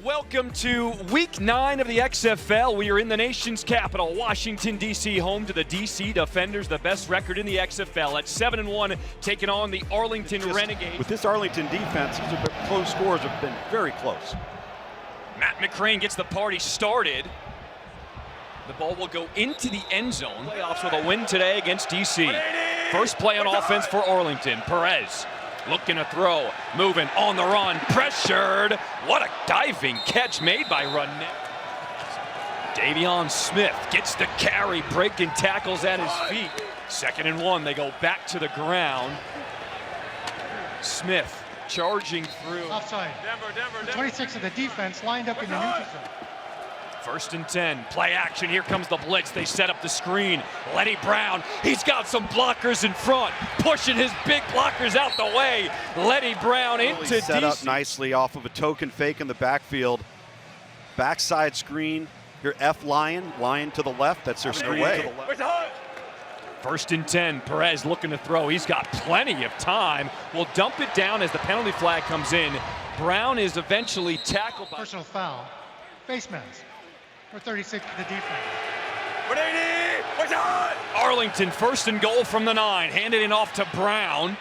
Welcome to Week 9 of the XFL. We are in the nation's capital, Washington, D.C., home to the D.C. Defenders, the best record in the XFL at 7-1, taking on the Arlington Renegades. With this Arlington defense, these are close scores have been very close. Matt McCrane gets the party started. The ball will go into the end zone. Playoffs with a win today against D.C. First play on offense for Arlington. Perez looking to throw, moving on the run, pressured. What a diving catch made by Renegades. Davion Smith gets the carry, breaking tackles at his feet. 2nd and 1, they go back to the ground. Smith charging through. Offside. The 26 of the defense lined up in the neutral zone. 1st and 10, play action, here comes the blitz, they set up the screen. Letty Brown, he's got some blockers in front, pushing his big blockers out the way. Letty Brown into really set up DC. nicely off of a token fake in the backfield. Backside screen, here F Lion to the left, that's their screen to the left. 1st and 10, Perez looking to throw, he's got plenty of time. Will dump it down as the penalty flag comes in. Brown is eventually tackled by... Personal foul, face mask. For 36 to the defense. Arlington 1st and goal from the 9, handed it off to Brown.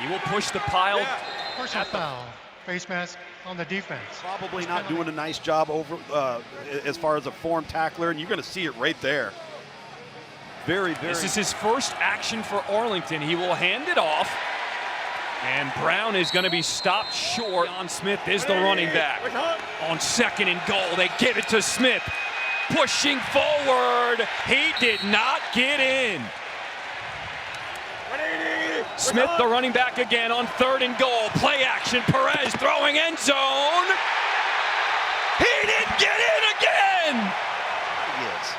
He will push the pile. Personal foul, face mask on the defense. Probably not doing a nice job over as far as a form tackler, and you're going to see it right there. Very. This is his first action for Arlington. He will hand it off, and Brown is going to be stopped short. John Smith is the running back. On 2nd and goal, they give it to Smith. Pushing forward, he did not get in. Smith, the running back again on 3rd and goal. Play action, Perez throwing end zone. He didn't get in again. Yes.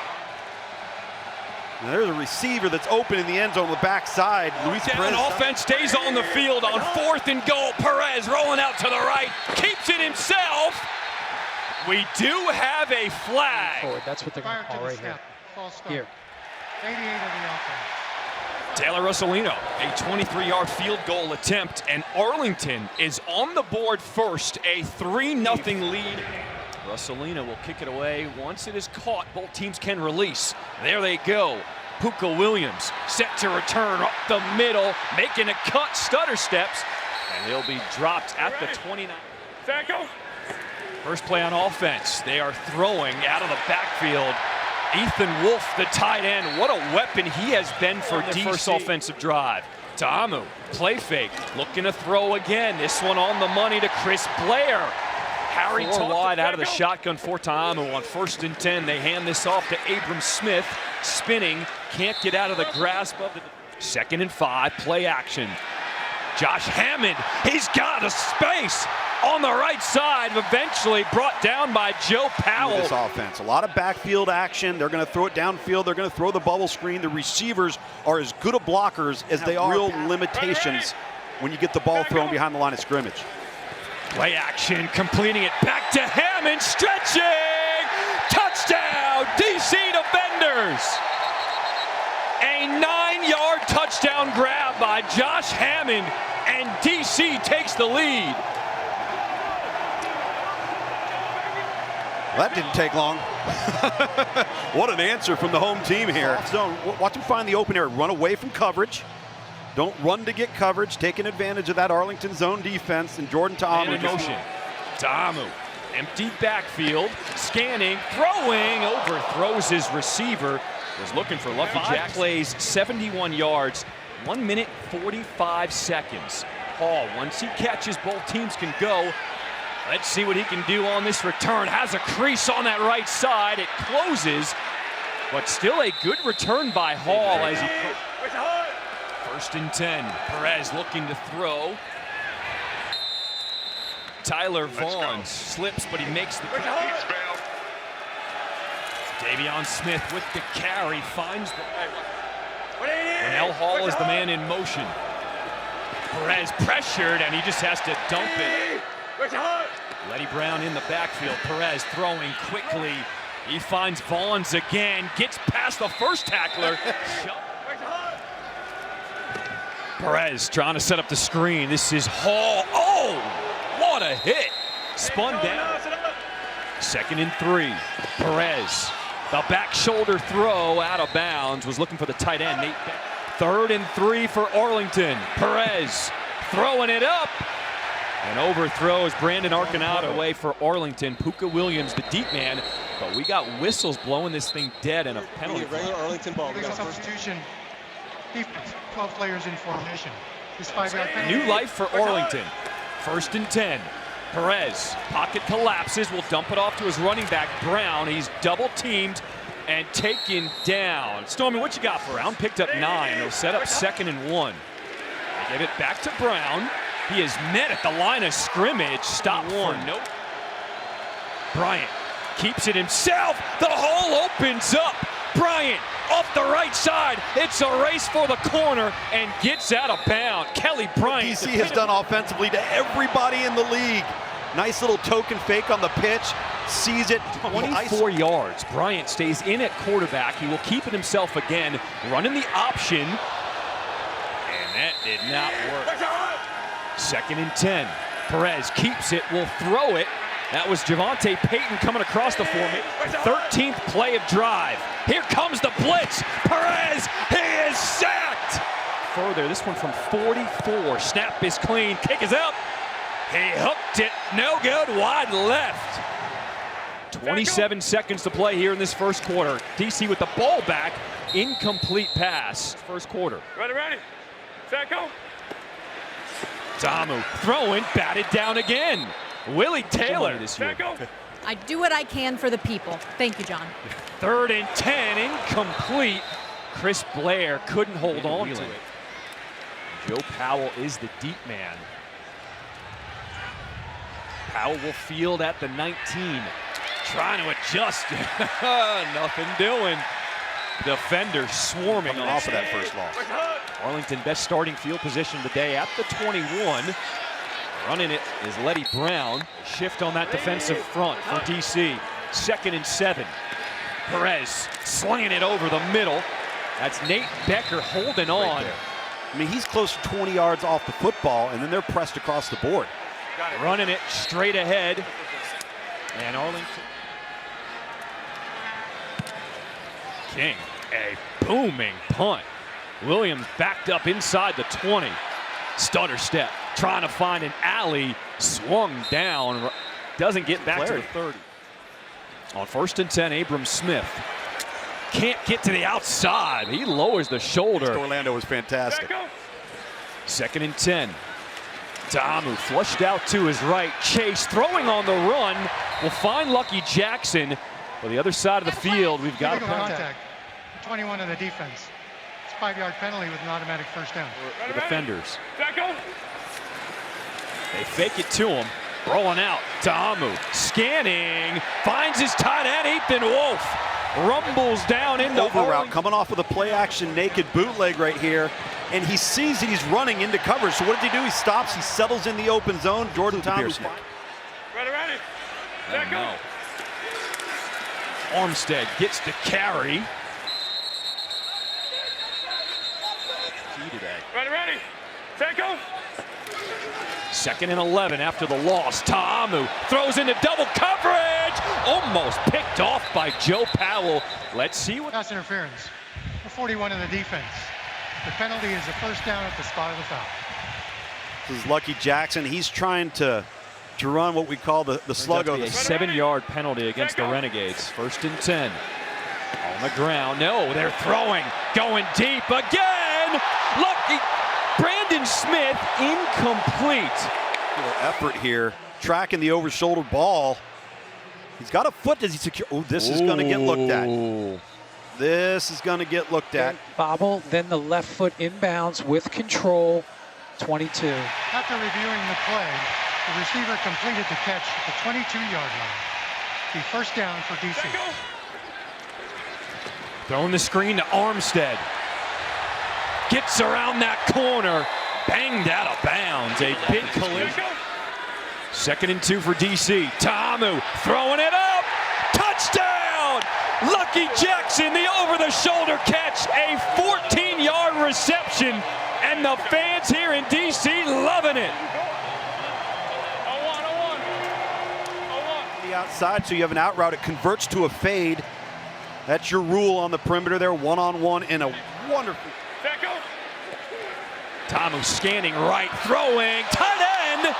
Now there's a receiver that's open in the end zone on the backside. Luis Perez. Offense stays on the field on 4th and goal. Perez rolling out to the right, keeps it himself. We do have a flag. Forward. That's what they're going to call right here. False start. Here. 88 of the offense. Taylor Russolino, a 23-yard field goal attempt, and Arlington is on the board first, a 3-0 lead. Russolino will kick it away. Once it is caught, both teams can release. There they go. Puka Williams set to return up the middle, making a cut, stutter steps, and he'll be dropped at the 29. First play on offense. They are throwing out of the backfield. Ethan Wolf, the tight end. What a weapon he has been for the first offensive drive. Ta'amu, play fake, looking to throw again. This one on the money to Chris Blair. Harry wide out of the shotgun for Ta'amu on 1st and 10. They hand this off to Abram Smith, spinning, can't get out of the grasp of the... 2nd and 5, play action. Josh Hammond, he's got a space on the right side, eventually brought down by Joe Powell. This offense, a lot of backfield action. They're going to throw it downfield. They're going to throw the bubble screen. The receivers are as good of blockers as they are. Real limitations when you get the ball thrown behind the line of scrimmage. Play action, completing it back to Hammond, stretching! Touchdown, DC Defenders! A 9-yard touchdown grab by Josh Hammond, and DC takes the lead. That didn't take long. What an answer from the home team here. So watch them find the open area, run away from coverage. Don't run to get coverage, taking advantage of that Arlington zone defense, and Jordan Ta'amu in motion. Ta'amu, empty backfield, scanning, throwing, overthrows his receiver. Was looking for Lucky Jack. Plays 71 yards, 1 minute 45 seconds. Hall, once he catches, both teams can go. Let's see what he can do on this return. Has a crease on that right side. It closes, but still a good return by Hall as he... 1st and 10. Perez looking to throw. Tyler Vaughn slips, but he makes the... Davion Smith with the carry, finds the... Renell Hall is the man in motion. Perez pressured, and he just has to dump it. Letty Brown in the backfield. Perez throwing quickly. He finds Vaughns again, gets past the first tackler. Perez trying to set up the screen. This is Hall. Oh, what a hit. spun down. 2nd and 3. Perez, the back shoulder throw out of bounds, was looking for the tight end, Nate Beck. 3rd and 3 for Arlington. Perez throwing it up. And overthrows Brandon Arcanado away for Arlington. Puka Williams, the deep man. But we got whistles blowing this thing dead and a penalty. Regular Arlington ball. Big substitution. Defense, 12 players in formation. This 5-yard penalty. New life for Arlington. 1st and 10. Perez, pocket collapses, will dump it off to his running back, Brown. He's double teamed and taken down. Stormy, what you got for Brown? Picked up 9. They'll set up 2nd and 1. They give it back to Brown. He is met at the line of scrimmage. Stop 1. Nope. Bryant keeps it himself. The hole opens up. Bryant off the right side. It's a race for the corner and gets out of bounds. Kelly Bryant. DC has done offensively to everybody in the league. Nice little token fake on the pitch. Sees it. 24 yards. Bryant stays in at quarterback. He will keep it himself again. Running the option. And that did not work. 2nd and 10. Perez keeps it. Will throw it. That was Javante Payton coming across the formation. 13th play of drive. Here comes the blitz. Perez, he is sacked. Further, this one from 44. Snap is clean. Kick is up. He hooked it. No good. Wide left. 27 seconds to play here in this first quarter. DC with the ball back. Incomplete pass. First quarter. Ready. Set, go. Damu throwing, batted down again. Willie Taylor this year. I do what I can for the people. Thank you, John. 3rd and 10, incomplete. Chris Blair couldn't hold on to it. Joe Powell is the deep man. Powell will field at the 19. Trying to adjust. Nothing doing. Defender swarming off of that first loss. Arlington best starting field position today at the 21. Running it is Letty Brown. Shift on that defensive front for DC. 2nd and 7. Perez slinging it over the middle. That's Nate Becker holding on. I mean, he's close to 20 yards off the football, and then they're pressed across the board. Running it straight ahead. And Arlington. King, a booming punt. Williams backed up inside the 20. Stutter step, trying to find an alley, swung down, doesn't get back to the 30. On 1st and 10, Abram Smith can't get to the outside. He lowers the shoulder. Orlando was fantastic. 2nd and 10. Damu flushed out to his right. Chase throwing on the run will find Lucky Jackson. On the other side of the field, we've got a contact. 21 of the defense. 5-yard penalty with an automatic first down. The defenders. They fake it to him. Rolling out. Damu scanning. Finds his tight end, Ethan Wolf. Rumbles down into over route. Coming off with a play action naked bootleg right here. And he sees that he's running into coverage. So what does he do? He stops. He settles in the open zone. Jordan Thomas. Ready. Set, go. Armstead gets the carry. Today. Ready. Set, go. 2nd and 11 after the loss. Damu throws into double coverage. Almost picked off by Joe Powell. Let's see what. Pass interference. The 41 of the defense. The penalty is a first down at the spot of the foul. This is Lucky Jackson. He's trying to run what we call the slug. A 7-yard penalty against the Renegades. 1st and 10. On the ground. No, they're throwing. Going deep again. Lucky. Brandon Smith incomplete. Little effort here. Tracking the over-shoulder ball. He's got a foot. Does he secure? Oh, this is going to get looked at. This is going to get looked at. Bobble, then the left foot inbounds with control. 22. After reviewing the play, the receiver completed the catch at the 22-yard line. The first down for DC. Throwing the screen to Armstead. Gets around that corner. Banged out of bounds. A big collision. 2nd and 2 for DC. Damu throwing it up. Touchdown! Lucky Jackson, the over-the-shoulder catch. A 14-yard reception. And the fans here in DC loving it. The outside, so you have an out route. It converts to a fade. That's your rule on the perimeter there, one-on-one, and a wonderful. Back go. Tamu scanning right, throwing, tight end!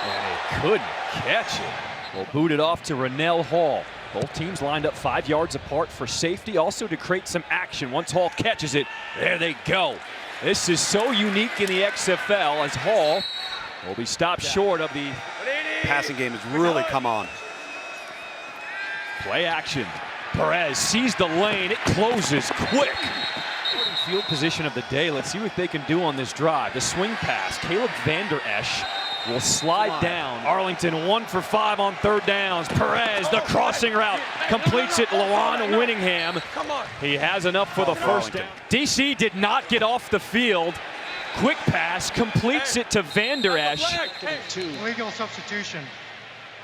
And he couldn't catch it. Well, booted off to Rennell Hall. Both teams lined up 5 yards apart for safety, also to create some action. Once Hall catches it, there they go. This is so unique in the XFL as Hall will be stopped short of the Passing game has really come on. play action. Perez sees the lane, it closes quick. Field position of the day. Let's see what they can do on this drive. The swing pass, Caleb Vander Esch will slide down. Arlington 1 for 5 on third downs. Perez, the crossing route, completes it. Lawan Winningham. He has enough for the first down. DC did not get off the field. Quick pass, completes it to Vander Esch. Illegal substitution.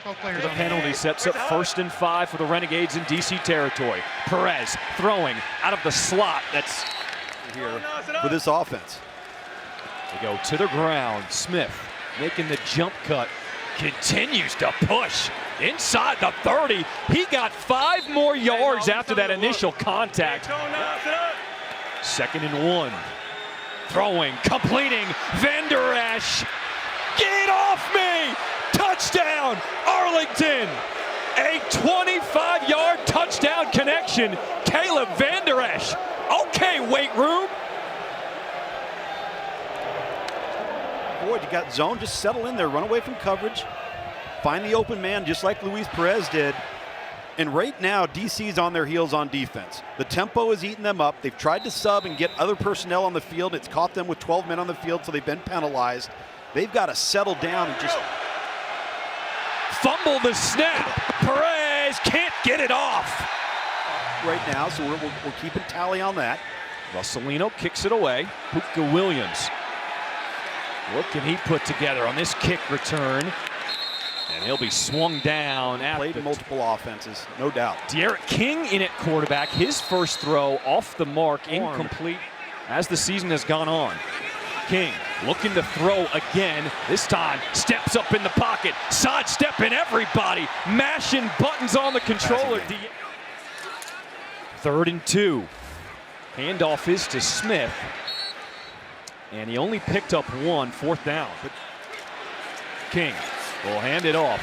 12 players The on penalty sets up 1st and 5 for the Renegades in DC territory. Perez throwing out of the slot. That's Here for this offense. they go to the ground. Smith making the jump cut, continues to push inside the 30. He got 5 more yards after that initial contact. 2nd and 1. Throwing, completing, Vander Esch. Get off me! Touchdown, Arlington! A 25-yard touchdown connection. Caleb Vander Esch. Okay, weight room. Boy, you got zone, just settle in there, run away from coverage, find the open man just like Luis Perez did. And right now, DC's on their heels on defense. The tempo is eating them up. They've tried to sub and get other personnel on the field. It's caught them with 12 men on the field, so they've been penalized. They've got to settle down and just Fumble the snap. Perez can't get it off. right now, so we're keeping tally on that. Russolino kicks it away. Puka Williams. What can he put together on this kick return? And he'll be swung down at Played multiple offenses, no doubt. Derek King in at quarterback. His first throw off the mark, incomplete as the season has gone on. King looking to throw again. This time steps up in the pocket, sidestepping everybody, mashing buttons on the controller. 3rd and 2. Handoff is to Smith. And he only picked up 1, 4th down. But King will hand it off.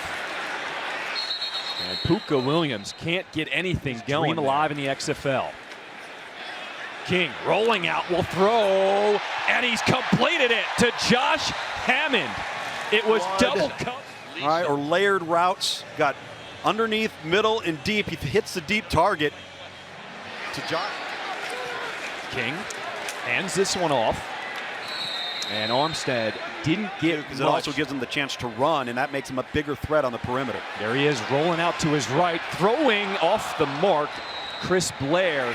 And Puka Williams can't get anything going alive in the XFL. King rolling out, will throw, and he's completed it to Josh Hammond. It was double cut. All right, or layered routes. Got underneath, middle, and deep. He hits the deep target to Josh. King hands this one off. And Armstead didn't get because it also gives him the chance to run, and that makes him a bigger threat on the perimeter. There he is, rolling out to his right, throwing off the mark. Chris Blair.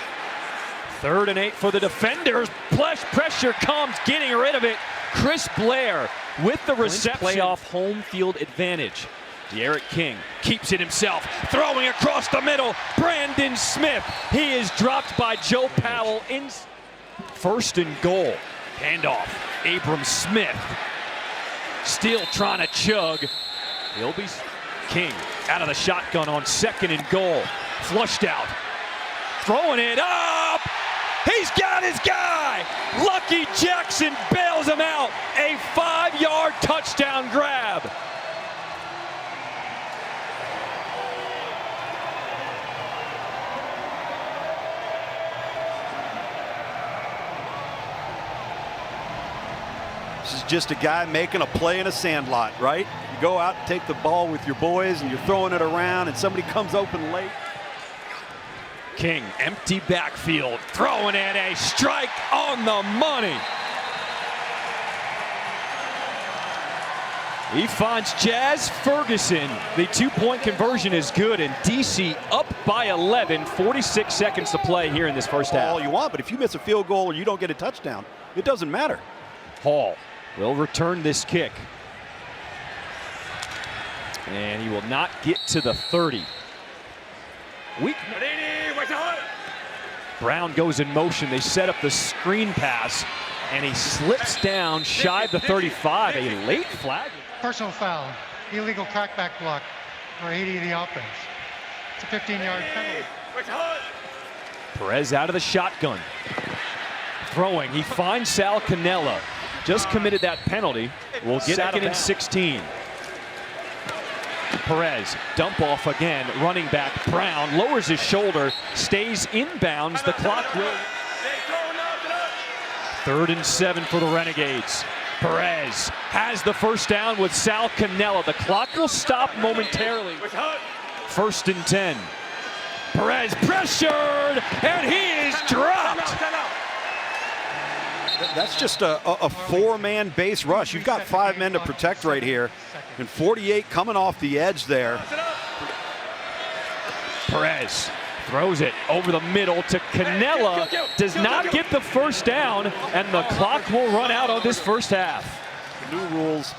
3rd and 8 for the defenders. Pressure comes, getting rid of it. Chris Blair with the reception. Playoff home field advantage. Derek King keeps it himself, throwing across the middle. Brandon Smith. He is dropped by Joe Powell in 1st and goal. Handoff. Abram Smith still trying to chug. He'll be King out of the shotgun on 2nd and goal. Flushed out. Throwing it up. He's got his guy. Lucky Jackson bails him out. A 5-yard touchdown grab. This is just a guy making a play in a sandlot, right? You go out and take the ball with your boys and you're throwing it around and somebody comes open late. King, empty backfield, throwing it, a strike on the money. He finds Jazz Ferguson. The 2-point conversion is good, and DC up by 11, 46 seconds to play here in this first half. All you want, but if you miss a field goal or you don't get a touchdown, it doesn't matter. Hall will return this kick. And he will not get to the 30. Brown goes in motion. They set up the screen pass, and he slips down shy of the 35. A late flag. Personal foul. Illegal crackback block. for 80 of the offense. It's a 15-yard penalty. Perez out of the shotgun. Throwing, he finds Sal Cannella. Just committed that penalty. We'll get second and 16. Perez, dump off again, running back Brown, lowers his shoulder, stays inbounds, the clock will. 3rd and 7 for the Renegades. Perez has the first down with Sal Cannella. The clock will stop momentarily. 1st and 10. Perez pressured, and he is dropped. That's just a 4-man base rush. You've got 5 men to protect right here. And 48 coming off the edge there. Perez throws it over the middle to Cannella. Does not get the first down, and the clock will run out on this first half. The new rules,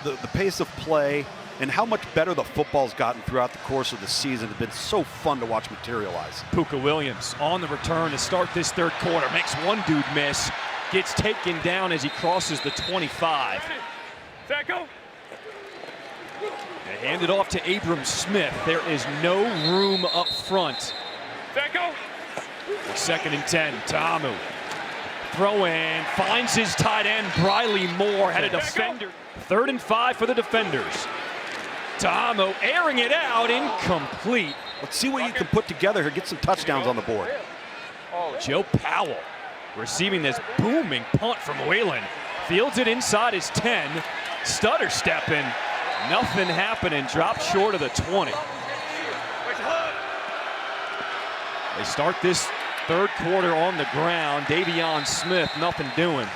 the pace of play, and how much better the football's gotten throughout the course of the season have been so fun to watch materialize. Puka Williams on the return to start this 3rd quarter. Makes one dude miss. Gets taken down as he crosses the 25. They hand it off to Abram Smith. There is no room up front. 2nd and 10. Ta'amu throwing, finds his tight end. Briley Moore had a defender. 3rd and 5 for the defenders. Ta'amu airing it out, incomplete. Let's see what you can put together here. Get some touchdowns on the board. Joe Powell receiving this booming punt from Whalen. Fields it inside his 10. Stutter stepping. Nothing happening. Dropped short of the 20. They start this 3rd quarter on the ground. Davion Smith, nothing doing.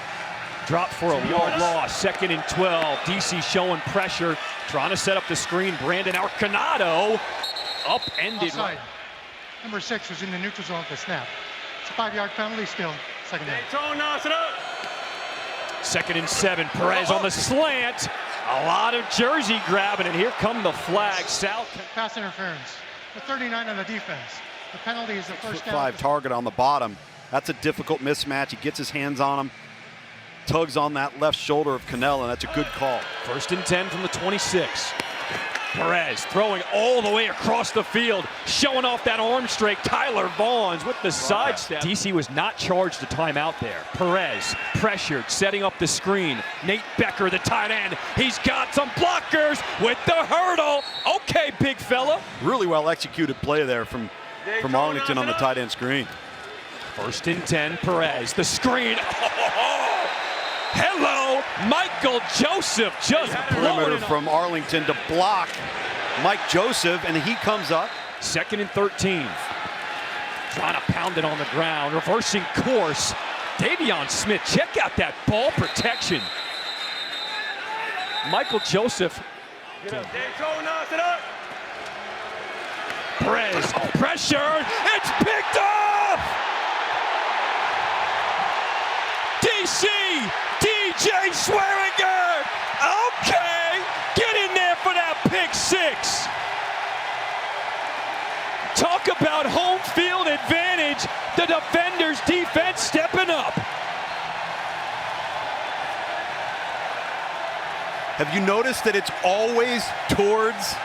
Dropped for a yard loss. 2nd and 12. DC showing pressure. Trying to set up the screen. Brandon Arcanado upended. Offside. Number 6 was in the neutral zone for the snap. It's a 5-yard penalty still. 2nd down. 2nd and 7. Perez on the slant. A lot of jersey grabbing, and here come the flags. South pass interference. The 39 on the defense. The penalty is the first down. 5 target on the bottom. That's a difficult mismatch. He gets his hands on him. Tugs on that left shoulder of Cannella, and that's a good call. 1st and 10 from the 26. Perez throwing all the way across the field, showing off that arm strake. Tyler Vaughns with the sidestep. DC was not charged a timeout there. Perez pressured, setting up the screen. Nate Becker, the tight end. He's got some blockers with the hurdle. Okay, big fella. Really well executed play there from Arlington on the tight end screen. 1st and 10, Perez, the screen. Hello, Michael Joseph just Perimeter from Arlington to block Mike Joseph, and he comes up. 2nd and 13. Trying to pound it on the ground, reversing course. Davion Smith, check out that ball protection. Michael Joseph. Perez, pressure, it's picked off! DC, DJ Schweringer, okay, get in there for that pick 6. Talk about home field advantage, the defenders' defense stepping up. Have you noticed that it's always towards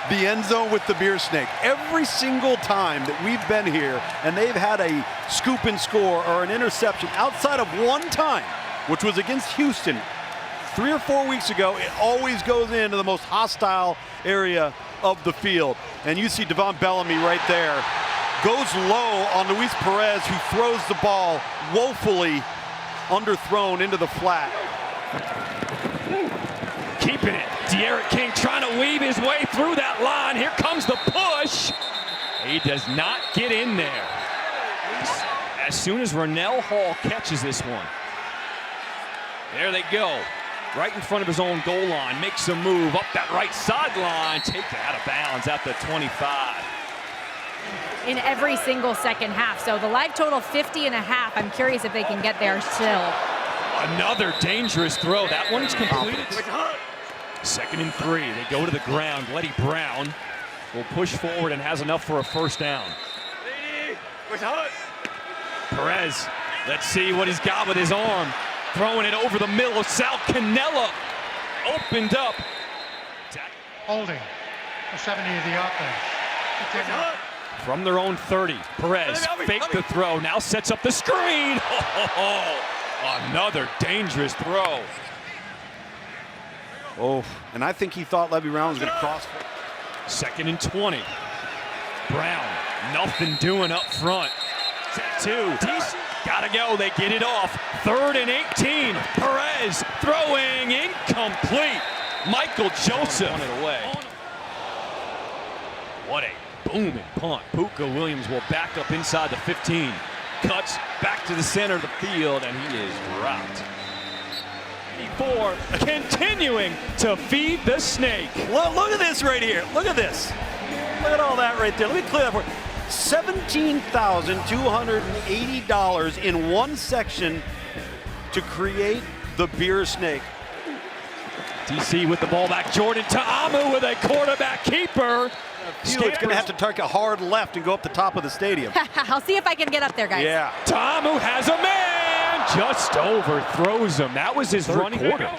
the end zone with the beer snake? Every single time that we've been here and they've had a scoop and score or an interception outside of one time, which was against Houston 3 or 4 weeks ago, it always goes into the most hostile area of the field. And you see Devon Bellamy right there. Goes low on Luis Perez, who throws the ball woefully underthrown into the flat. Keeping it. De'Aaron King trying to weave his way through that line. Here comes the push. He does not get in there. As soon as Rennell Hall catches this one. There they go. Right in front of his own goal line. Makes a move up that right sideline. Taken out of bounds at the 25. In every single second half. So the live total 50 and a half. I'm curious if they can get there still. Another dangerous throw. That one's completed. 2nd and 3. They go to the ground. Letty Brown will push forward and has enough for a first down. Perez, let's see what he's got with his arm. Throwing it over the middle. Sal Cannella opened up. Holding. the 70 of the offense. From their own 30, Perez faked the throw, now sets up the screen. Another dangerous throw. Oh, and I think he thought Levy Brown was going to cross. 2nd and 20. Brown, nothing doing up front. Set 2, DC, gotta go, they get it off. 3rd and 18, Perez throwing incomplete. Michael Joseph won it away. What a booming punt. Puka Williams will back up inside the 15. Cuts back to the center of the field, and he is dropped. 4, continuing to feed the snake. Look at this right here. Look at this. Look at all that right there. Let me clear that for you. $17,280 in one section to create the beer snake. DC with the ball back. Jordan Ta'amu with a quarterback keeper. Skip's going to have to take a hard left and go up the top of the stadium. I'll see if I can get up there, guys. Yeah. Ta'amu has a man. Just overthrows him. That was his running quarter.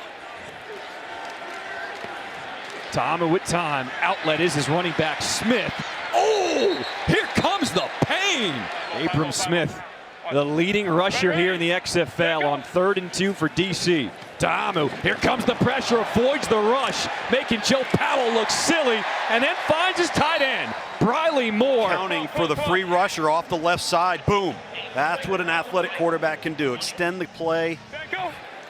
Ta'amu with time. Outlet is his running back, Smith. Oh, here comes the pain. Abram Smith, the leading rusher here in the XFL on 3rd and 2 for DC. Ta'amu, here comes the pressure, avoids the rush, making Joe Powell look silly, and then finds his tight end, Briley Moore. Counting for the free rusher off the left side. Boom. That's what an athletic quarterback can do. Extend the play.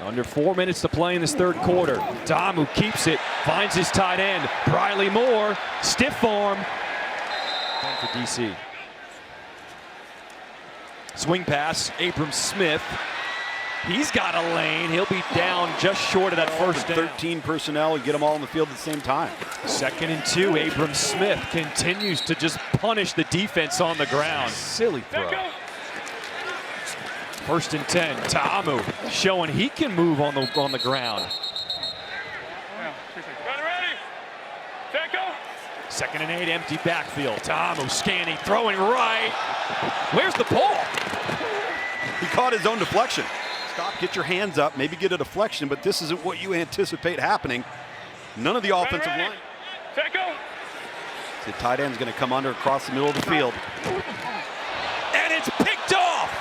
Under 4 minutes to play in this 3rd quarter. Ta'amu keeps it, finds his tight end, Briley Moore, stiff arm. For DC. Swing pass, Abram Smith. He's got a lane. He'll be down just short of that first down. 13 personnel, you get them all on the field at the same time. 2nd and 2, Abram Smith continues to just punish the defense on the ground. Silly throw. 1st and 10, Ta'amu showing he can move on the ground. 2nd and 8, empty backfield. Ta'amu scanning, throwing right. Where's the ball? He caught his own deflection. Stop, get your hands up, maybe get a deflection, but this isn't what you anticipate happening. None of the offensive line. The tight end's going to come under across the middle of the field. And it's picked off.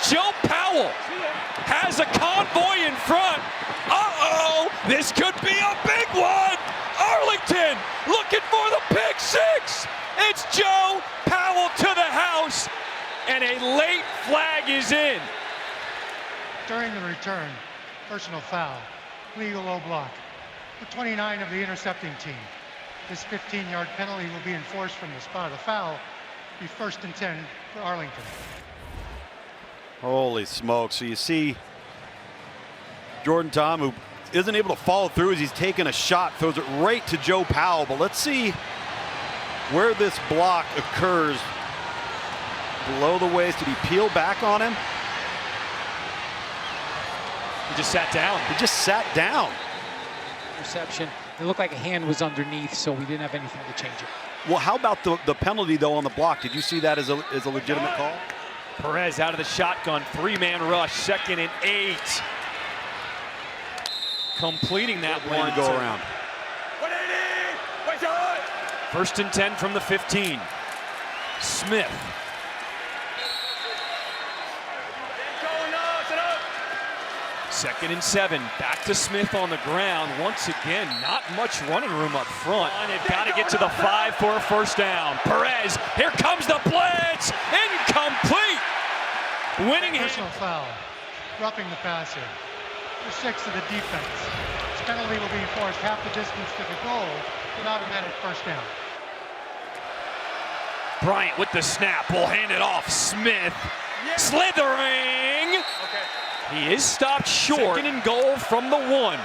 Joe Powell has a convoy in front. Uh-oh, this could be a big one. Arlington looking for the pick 6. It's Joe Powell to the house, and a late flag is in. During the return, personal foul, legal low block. The 29 of the intercepting team. This 15-yard penalty will be enforced from the spot of the foul. Be 1st and 10 for Arlington. Holy smoke. So you see Jordan Ta'amu isn't able to follow through as he's taking a shot, throws it right to Joe Powell. But let's see where this block occurs. Below the waist, did he peel back on him? He just sat down. He just sat down. Reception. It looked like a hand was underneath, so we didn't have anything to change it. Well, how about the penalty, though, on the block? Did you see that as a legitimate call? Perez out of the shotgun, 3-man rush, 2nd and 8. Completing that one. To go around. 1st and 10 from the 15. Smith. Second and 7, back to Smith on the ground. Once again, not much running room up front. And they've got to get to the 5 for a 1st down. Perez, here comes the blitz, incomplete. Winning it. Personal foul, roughing the passer. The 6 of the defense. This penalty will be enforced half the distance to the goal, an automatic 1st down. Bryant with the snap, will hand it off. Smith, slithering. He is stopped short. 2nd and goal from the 1.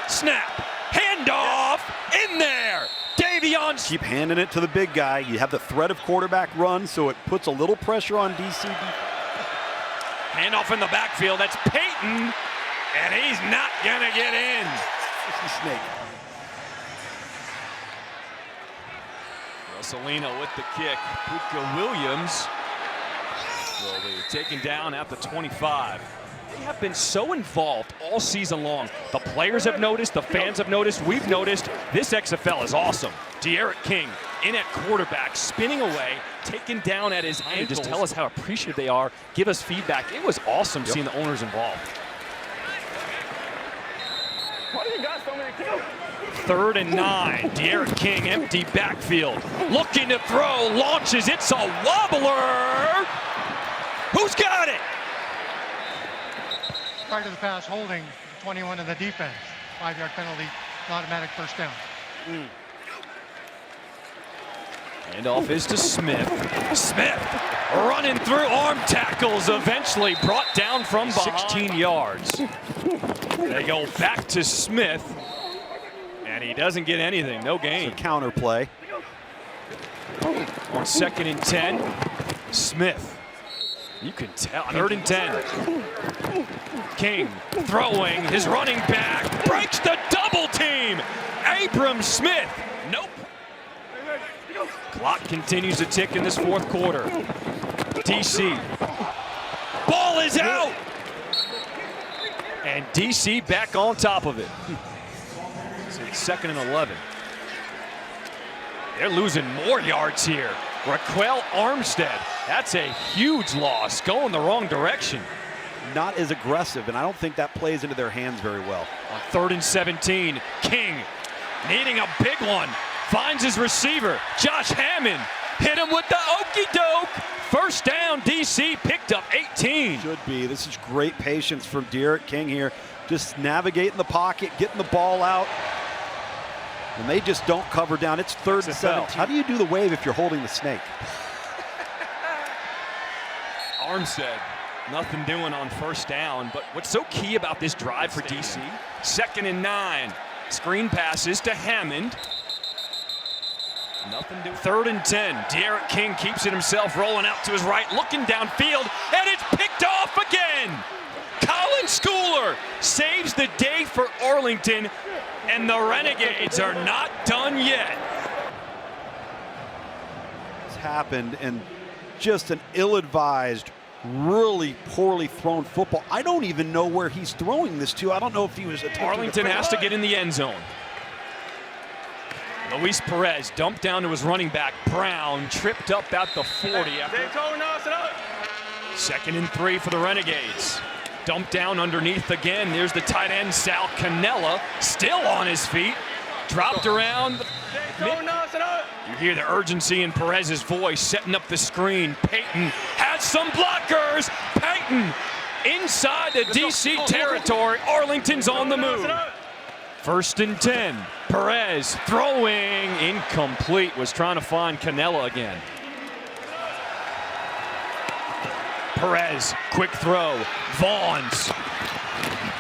Snap, handoff, in there. Davion. Keep handing it to the big guy. You have the threat of quarterback run, so it puts a little pressure on DC. Handoff in the backfield, that's Peyton, and he's not gonna get in. Snake. Rosalina with the kick. Puka Williams will be taken down at the 25. They have been so involved all season long. The players have noticed, the fans have noticed, we've noticed. This XFL is awesome. De'Aaron King in at quarterback, spinning away, taken down at his ankles. Just tell us how appreciative they are. Give us feedback. It was awesome seeing the owners involved. Why do you guys so many kills? 3rd and 9. De'Aaron King, empty backfield. Looking to throw, launches. It's a wobbler. Who's got it? Prior to the pass, holding 21 of the defense. 5-yard penalty, automatic first down. Handoff is to Smith. Smith running through, arm tackles, eventually brought down from behind. 16 yards. They go back to Smith, and he doesn't get anything, no gain. Counter play. On 2nd and 10, Smith. You can tell, 3rd and 10. King throwing, his running back breaks the double team. Abram Smith, nope. Clock continues to tick in this 4th quarter. DC, ball is out. And DC back on top of it. So it's 2nd and 11. They're losing more yards here. Raquel Armstead, that's a huge loss, going the wrong direction. Not as aggressive, and I don't think that plays into their hands very well. On 3rd and 17, King needing a big one. Finds his receiver, Josh Hammond. Hit him with the okey doke. First down, DC picked up 18. Should be. This is great patience from De'Aaron King here. Just navigating the pocket, getting the ball out. And they just don't cover down. It's 3rd and 17. How do you do the wave if you're holding the snake? Armstead, nothing doing on 1st down. But what's so key about this drive for DC? 2nd and 9. Screen passes to Hammond. Nothing doing. 3rd and 10. De'Aaron King keeps it himself, rolling out to his right, looking downfield, and it's picked off again. Colin Schooler saves the day for Arlington, and the Renegades are not done yet. It's happened, and just an ill-advised, really poorly thrown football. I don't even know where he's throwing this to. I don't know if he was attempting Arlington has to get in the end zone. Luis Perez dumped down to his running back, Brown, tripped up at the 40. After 2nd and 3 for the Renegades. Dumped down underneath again. There's the tight end, Sal Cannella, still on his feet. Dropped around. You hear the urgency in Perez's voice, setting up the screen. Peyton has some blockers. Peyton inside the DC territory. Arlington's on the move. 1st and 10. Perez throwing, incomplete. Was trying to find Cannella again. Perez, quick throw. Vaughns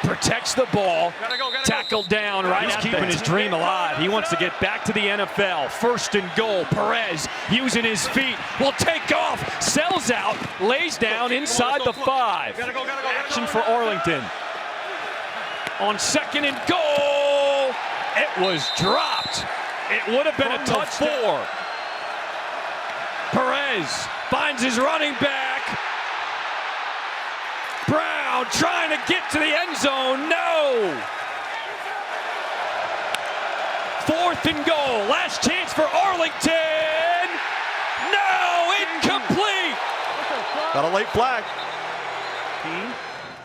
protects the ball. Tackled down right. He's keeping his dream alive. He wants to get back to the NFL. 1st and goal. Perez using his feet. Will take off. Sells out. Lays down inside the 5. Action for Arlington. On 2nd and goal. It was dropped. It would have been a touchdown. 4. Perez finds his running back. Brown trying to get to the end zone. No. 4th and goal. Last chance for Arlington. No, incomplete. Got a late flag.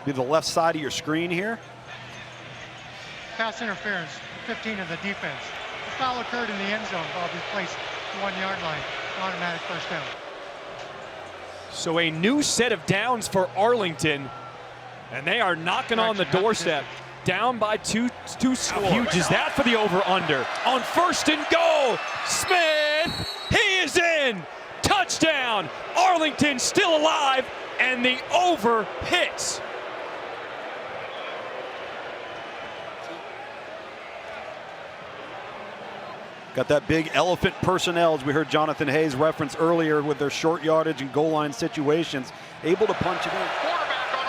Be the left side of your screen here. Pass interference, 15 of the defense. The foul occurred in the end zone. Ball be placed at the 1-yard line. Automatic first down. So a new set of downs for Arlington, and they are knocking on the doorstep. Down by two scores. How huge is that for the over-under? On 1st and goal, Smith, he is in. Touchdown, Arlington still alive, and the over hits. Got that big elephant personnel, as we heard Jonathan Hayes reference earlier, with their short yardage and goal line situations, able to punch it in. Quarterback on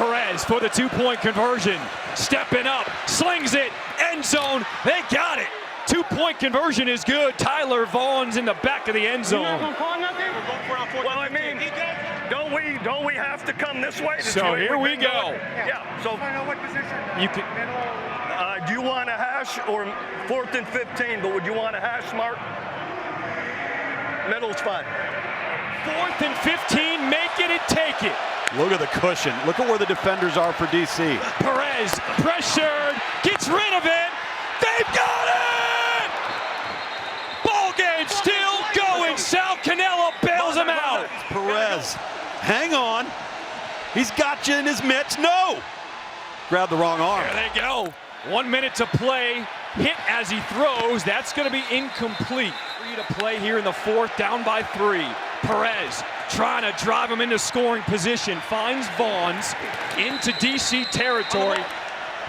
a run. Perez for the 2-point conversion. Stepping up, slings it, end zone. They got it. 2-point conversion is good. Tyler Vaughn's in the back of the end zone. Well, I mean, don't we have to come this way? So here we go. Yeah. So I know what position. You can. do you want a hash or 4th and 15? But would you want a hash, Mark? Middle's fine. 4th and 15, make it and take it. Look at the cushion. Look at where the defenders are for DC. Perez pressured, gets rid of it. They've got it! Ball game still going. Sal Cannella bails him out. Perez, hang on. He's got you in his mitts. No! Grabbed the wrong arm. There they go. 1 minute to play. Hit as he throws. That's going to be incomplete. 3 to play here in the 4th, down by 3. Perez trying to drive him into scoring position. Finds Vaughns into DC territory.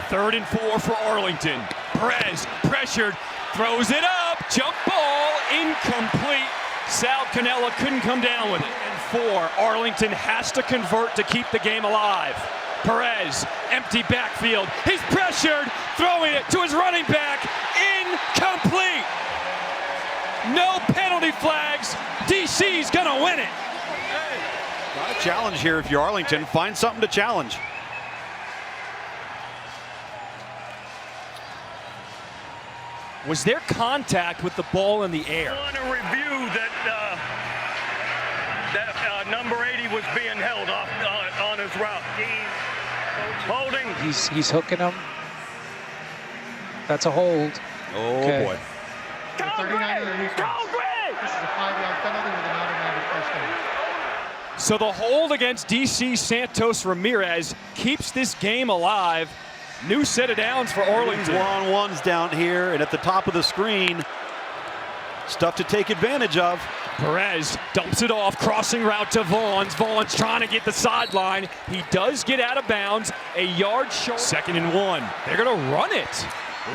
3rd and 4 for Arlington. Perez pressured, throws it up. Jump ball, incomplete. Sal Cannella couldn't come down with it. And 4, Arlington has to convert to keep the game alive. Perez, empty backfield. He's pressured, throwing it to his running back. Incomplete. No penalty flags. DC's gonna win it. Got a challenge here if you're Arlington. Find something to challenge. Was there contact with the ball in the air? I want to review that number 80 was being held off on his route. Holding. He's hooking him. That's a hold. Oh, Okay. boy. 39 of the defense. This is a 5-yard penalty with an automatic first down. So the hold against DC Santos Ramirez keeps this game alive. New set of downs for Arlington. One-on-ones down here, and at the top of the screen, stuff to take advantage of. Perez dumps it off, crossing route to Vaughns. Vaughns trying to get the sideline. He does get out of bounds, a yard short. 2nd and 1. They're going to run it.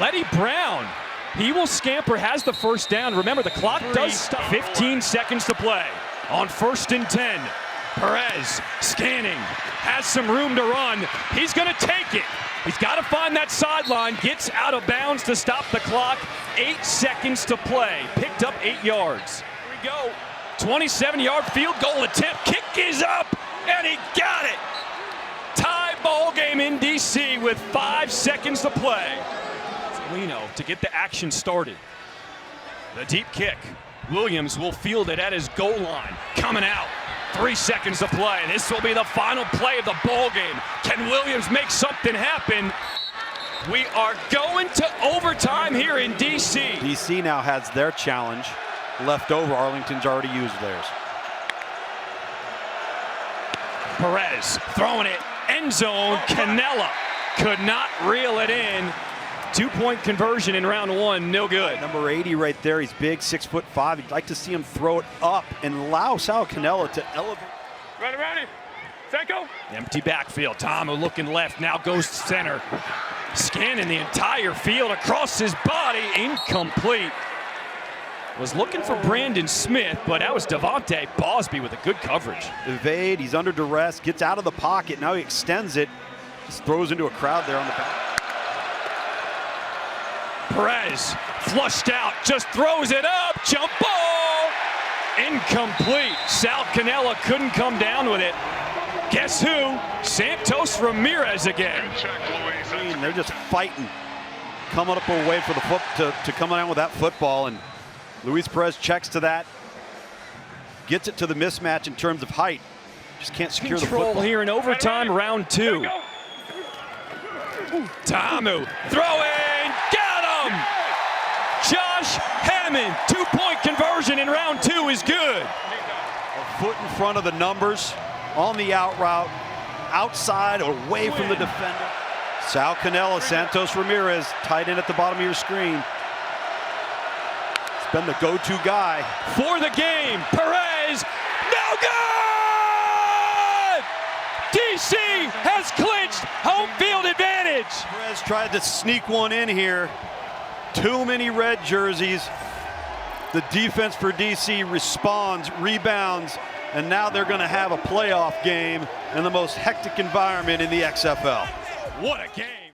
Letty Brown, he will scamper, has the first down. Remember, the clock does stop. 15 seconds to play on 1st and 10. Perez scanning, has some room to run. He's going to take it. He's got to find that sideline, gets out of bounds to stop the clock. 8 seconds to play, picked up 8 yards. Here we go. 27-yard field goal attempt. Kick is up, and he got it. Tie ball game in DC with 5 seconds to play. Lino to get the action started. The deep kick. Williams will field it at his goal line. Coming out. 3 seconds to play. This will be the final play of the ball game. Can Williams make something happen? We are going to overtime here in DC. DC now has their challenge left over. Arlington's already used theirs. Perez throwing it. End zone. Cannella could not reel it in. 2-point conversion in round 1, no good. Number 80 right there. He's big, 6'5". You'd like to see him throw it up and allow Sal Cannella to elevate. Ready. Senko. Empty backfield. Tamu looking left, now goes to center. Scanning the entire field across his body. Incomplete. Was looking for Brandon Smith, but that was Devontae Bosby with a good coverage. Evade, he's under duress, gets out of the pocket. Now he extends it. Just throws into a crowd there on the back. Perez flushed out, just throws it up, jump ball, incomplete. Sal Cannella couldn't come down with it. Guess who? Santos Ramirez again. They're just fighting, coming up away for the foot to come down with that football, and Luis Perez checks to that, gets it to the mismatch in terms of height. Just can't secure the football. Control here in overtime, round 2. Tamu throwing, got him! Josh Hammond, 2-point conversion in round 2 is good. A foot in front of the numbers, on the out route, outside, away from the defender. Sal Cannella, Santos Ramirez, tight end at the bottom of your screen. It's been the go-to guy. For the game, Perez, no good! DC has clinched home field advantage. Perez tried to sneak one in here. Too many red jerseys. The defense for DC responds, rebounds, and now they're going to have a playoff game in the most hectic environment in the XFL. What a game.